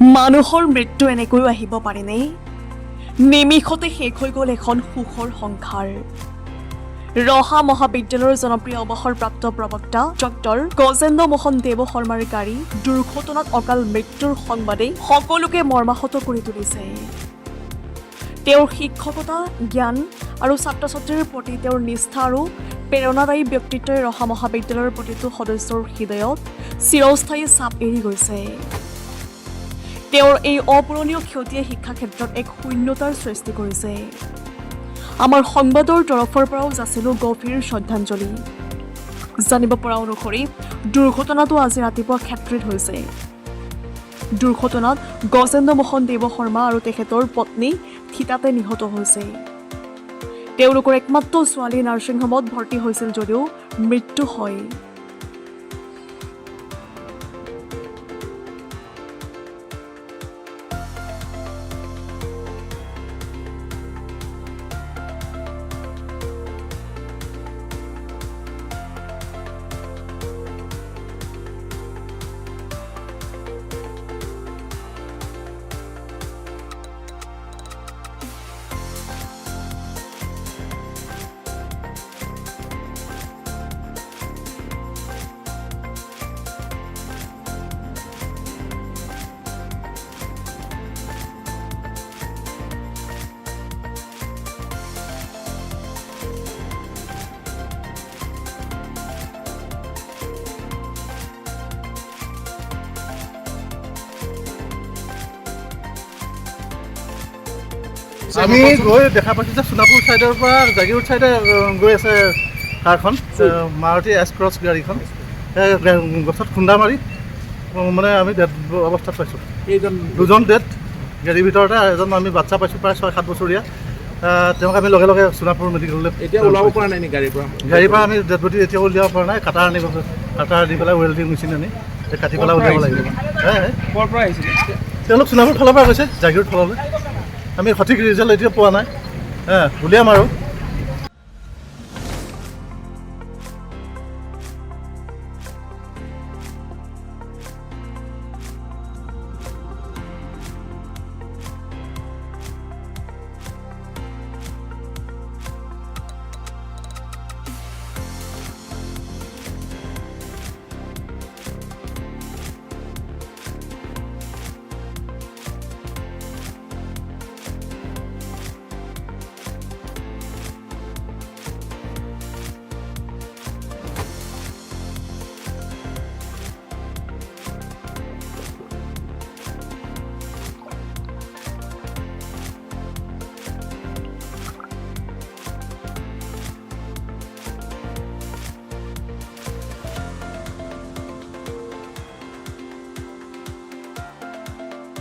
মানুহৰ মৃত্যু এনেকৈও আহিব পাৰেনে? নিমিষতে শেষ হৈ গ'ল এখন সুখৰ সংসাৰ। ৰহা মহাবিদ্যালয়ৰ জনপ্ৰিয় অৱসৰপ্ৰাপ্ত প্ৰবক্তা ডক্টৰ গজেন্দ্ৰ মোহন দেৱ শৰ্মাৰ গাড়ী দুৰ্ঘটনাত অকাল মৃত্যুৰ সংবাদে সকলোকে মৰ্মাহত কৰি তুলিছে। তেওঁৰ শিক্ষকতা, জ্ঞান আৰু ছাত্ৰ ছাত্ৰীৰ প্ৰতি তেওঁৰ নিষ্ঠা আৰু প্ৰেৰণাদায়ী ব্যক্তিত্বই ৰহা মহাবিদ্যালয়ৰ প্ৰতিটো সদস্যৰ হৃদয়ত চিৰস্থায়ী ছাপ এৰি গৈছে। তেওঁৰ এই অপূৰণীয় ক্ষতিয়ে শিক্ষা ক্ষেত্ৰত এক শূন্যতাৰ সৃষ্টি কৰিছে। আমাৰ সংবাদৰ তৰফৰ পৰাও যাচিলোঁ গভীৰ শ্ৰদ্ধাঞ্জলি। জানিব পৰা অনুসৰি দুৰ্ঘটনাটো আজি ৰাতিপুৱা ক্ষেত্ৰত হৈছে। দুৰ্ঘটনাত গজেন্দ্ৰ মোহন দেৱ শৰ্মা আৰু তেখেতৰ পত্নী থিতাতে নিহত হৈছে। তেওঁলোকৰ একমাত্ৰ ছোৱালী নাৰ্ছিং হোমত ভৰ্তি হৈছিল যদিও মৃত্যু হয়। আমি গৈ দেখা পাইছোঁ যে সোণাপুৰ ছাইডৰ পৰা জাগিৰোড ছাইডে গৈ আছে কাৰখন, মাৰুতি এছ ক্ৰছ গাড়ীখন গছত খুন্দা মাৰি মানে আমি ডেড অৱস্থাত পাইছোঁ। দুজন ডেড, গাড়ীৰ ভিতৰতে এজন আমি বাচ্চা পাইছোঁ প্ৰায় 6-7 বছৰীয়া। তেওঁক আমি লগে লগে সোণাপুৰ মেডিকেললৈ এতিয়া ওলাব পৰা নাই নেকি গাড়ীৰ পৰা আমি ডেড বডি এতিয়া উলিয়াব পৰা নাই। কাটাৰ আনি পেলাই ৱেল্ডিং মেচিন আনি কাটি পেলাই উলিয়াব লাগিব। ক'ৰ পৰা আহিছিলে? তেওঁলোক সোণাপুৰ ফালৰ পৰা গৈছে জাগিৰোড ফাললৈ। আমি সঠিক ৰিজাল্ট এতিয়া পোৱা নাই, উলিয়াম আৰু।